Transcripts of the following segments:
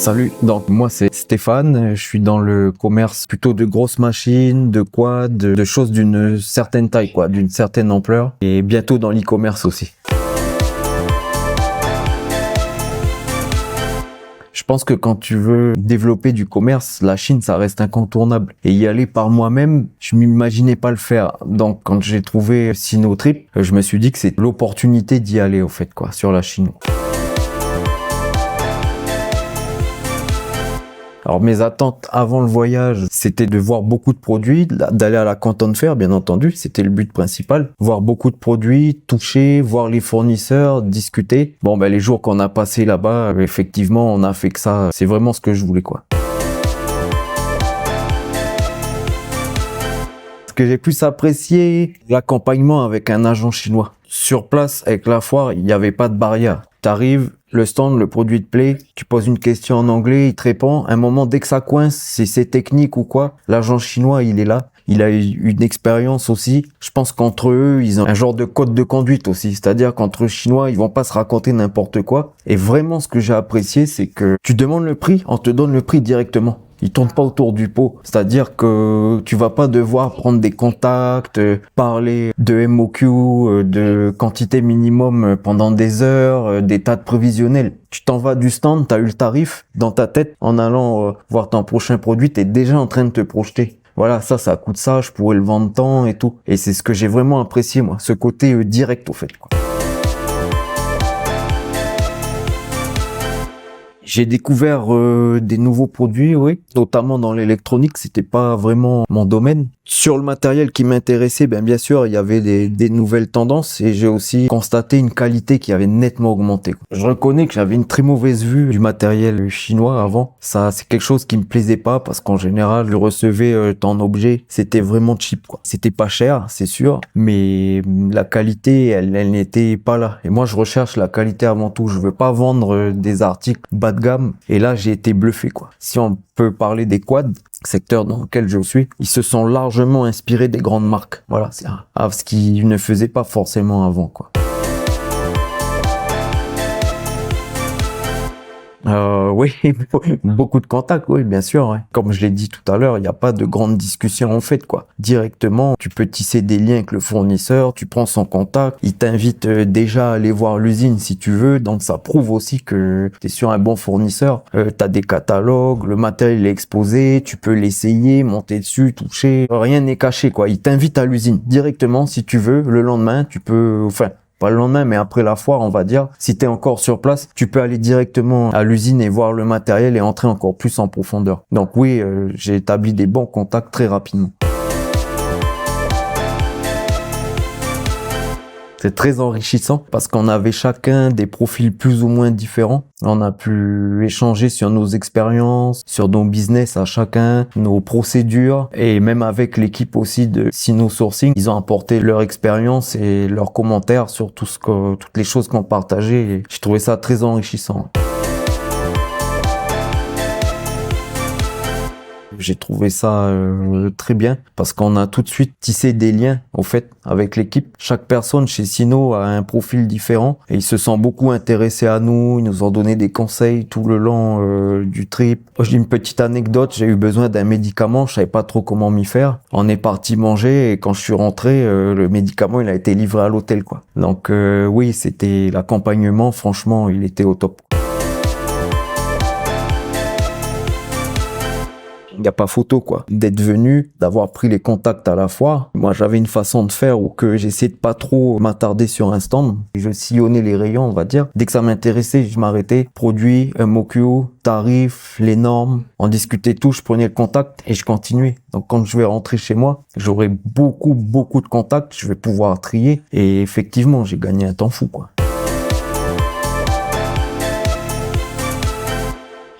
Salut, donc moi c'est Stéphane, je suis dans le commerce plutôt de grosses machines, de quad, de choses d'une certaine taille, quoi, d'une certaine ampleur, et bientôt dans l'e-commerce aussi. Je pense que quand tu veux développer du commerce, la Chine, ça reste incontournable. Et y aller par moi-même, je m'imaginais pas le faire. Donc, quand j'ai trouvé Sinotrip, je me suis dit que c'est l'opportunité d'y aller, au fait, quoi, sur la Chine. Alors, mes attentes avant le voyage, c'était de voir beaucoup de produits, d'aller à la Canton Fair, bien entendu, c'était le but principal. Voir beaucoup de produits, toucher, voir les fournisseurs, discuter. Bon, les jours qu'on a passés là-bas, effectivement, on a fait que ça. C'est vraiment ce que je voulais, quoi. Ce que j'ai plus apprécié, l'accompagnement avec un agent chinois. Sur place, avec la foire, il n'y avait pas de barrière. T'arrives, le stand, le produit te plaît, tu poses une question en anglais, il te répond. À un moment, dès que ça coince, si c'est technique ou quoi, l'agent chinois, il est là. Il a une expérience aussi. Je pense qu'entre eux, ils ont un genre de code de conduite aussi. C'est-à-dire qu'entre eux Chinois, ils vont pas se raconter n'importe quoi. Et vraiment, ce que j'ai apprécié, c'est que tu demandes le prix, on te donne le prix directement. Ils tournent pas autour du pot. C'est-à-dire que tu vas pas devoir prendre des contacts, parler de MOQ, de quantité minimum pendant des heures, des tas de prévisionnels. Tu t'en vas du stand, t'as eu le tarif dans ta tête. En allant voir ton prochain produit, t'es déjà en train de te projeter. Voilà, ça coûte ça, je pourrais le vendre tant et tout. Et c'est ce que j'ai vraiment apprécié, moi. Ce côté direct, au fait, quoi. J'ai découvert des nouveaux produits, oui, notamment dans l'électronique. C'était pas vraiment mon domaine. Sur le matériel qui m'intéressait, bien sûr, il y avait des nouvelles tendances et j'ai aussi constaté une qualité qui avait nettement augmenté. Je reconnais que j'avais une très mauvaise vue du matériel chinois avant. Ça, c'est quelque chose qui me plaisait pas parce qu'en général, je recevais en objet, c'était vraiment cheap, quoi. C'était pas cher, c'est sûr, mais la qualité, elle n'était pas là. Et moi, je recherche la qualité avant tout. Je veux pas vendre des articles bas de gamme. Et là, j'ai été bluffé, quoi. Si on peut parler des quads, secteur dans lequel je suis, ils se sont largement inspirés des grandes marques. Voilà, c'est ce qu'ils ne faisaient pas forcément avant, quoi. Oui, beaucoup de contacts, oui, bien sûr. Ouais. Comme je l'ai dit tout à l'heure, il n'y a pas de grande discussion en fait, quoi. Directement, tu peux tisser des liens avec le fournisseur, tu prends son contact, il t'invite déjà à aller voir l'usine si tu veux, donc ça prouve aussi que tu es sur un bon fournisseur. Tu as des catalogues, le matériel est exposé, tu peux l'essayer, monter dessus, toucher, rien n'est caché, quoi. Il t'invite à l'usine directement si tu veux, le lendemain, tu peux, pas le lendemain, mais après la foire, on va dire, si t'es encore sur place, tu peux aller directement à l'usine et voir le matériel et entrer encore plus en profondeur. Donc oui, j'ai établi des bons contacts très rapidement. C'est très enrichissant parce qu'on avait chacun des profils plus ou moins différents. On a pu échanger sur nos expériences, sur nos business à chacun, nos procédures et même avec l'équipe aussi de Sino Sourcing. Ils ont apporté leur expérience et leurs commentaires sur toutes les choses qu'on partageait. Et j'ai trouvé ça très enrichissant. J'ai trouvé ça très bien parce qu'on a tout de suite tissé des liens au fait avec l'équipe. Chaque personne chez Sino a un profil différent et ils se sont beaucoup intéressés à nous. Ils nous ont donné des conseils tout le long du trip. J'ai une petite anecdote, j'ai eu besoin d'un médicament, je savais pas trop comment m'y faire. On est parti manger et quand je suis rentré, le médicament il a été livré à l'hôtel, quoi. Donc oui, c'était l'accompagnement, franchement, il était au top. Il n'y a pas photo, quoi. D'être venu, d'avoir pris les contacts à la foire. Moi, j'avais une façon de faire où que j'essayais de pas trop m'attarder sur un stand. Je sillonnais les rayons, on va dire. Dès que ça m'intéressait, je m'arrêtais. Produit, MOQ, tarifs, les normes. On discutait tout, je prenais le contact et je continuais. Donc, quand je vais rentrer chez moi, j'aurai beaucoup de contacts. Je vais pouvoir trier. Et effectivement, j'ai gagné un temps fou, quoi.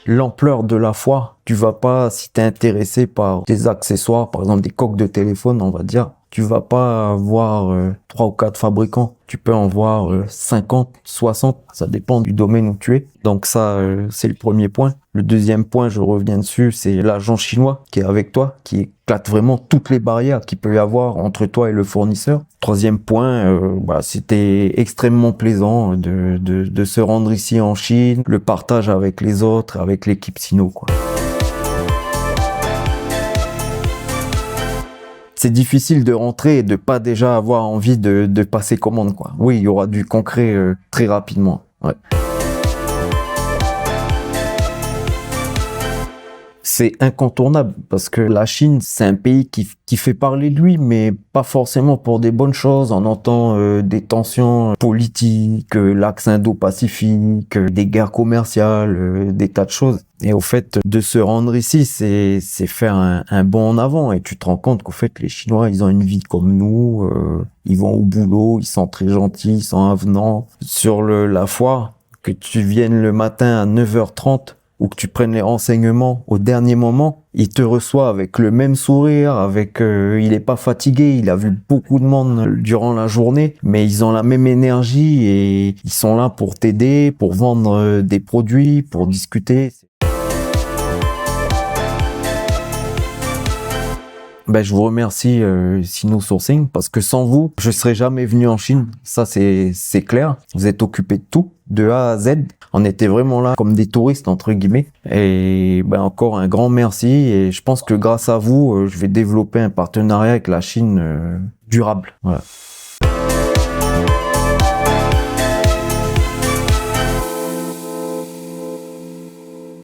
L'ampleur de la foire, tu vas pas, si t'es intéressé par des accessoires, par exemple des coques de téléphone, on va dire, Tu vas pas avoir 3 ou 4 fabricants. Tu peux en voir 50, 60, ça dépend du domaine où tu es. Donc ça, c'est le premier point. Le deuxième point, je reviens dessus, c'est l'agent chinois qui est avec toi, qui éclate vraiment toutes les barrières qu'il peut y avoir entre toi et le fournisseur. Troisième point, c'était extrêmement plaisant de se rendre ici en Chine, le partage avec les autres, avec l'équipe Sino, quoi. C'est difficile de rentrer et de pas déjà avoir envie de passer commande, quoi. Oui, il y aura du concret très rapidement. Ouais. C'est incontournable parce que la Chine, c'est un pays qui fait parler de lui, mais pas forcément pour des bonnes choses. On entend des tensions politiques, l'axe Indo-Pacifique, des guerres commerciales, des tas de choses. Et au fait, de se rendre ici, c'est faire un bond en avant. Et tu te rends compte qu'au fait, les Chinois, ils ont une vie comme nous. Ils vont au boulot, ils sont très gentils, ils sont avenants. Sur la foire, que tu viennes le matin à 9h30, ou que tu prennes les renseignements au dernier moment, il te reçoit avec le même sourire, il est pas fatigué, il a vu beaucoup de monde durant la journée, mais ils ont la même énergie et ils sont là pour t'aider, pour vendre des produits, pour discuter. Je vous remercie Sino Sourcing parce que sans vous, je serais jamais venu en Chine. Ça c'est clair. Vous êtes occupé de tout, de A à Z. On était vraiment là comme des touristes entre guillemets. Et encore un grand merci. Et je pense que grâce à vous, je vais développer un partenariat avec la Chine durable. Voilà.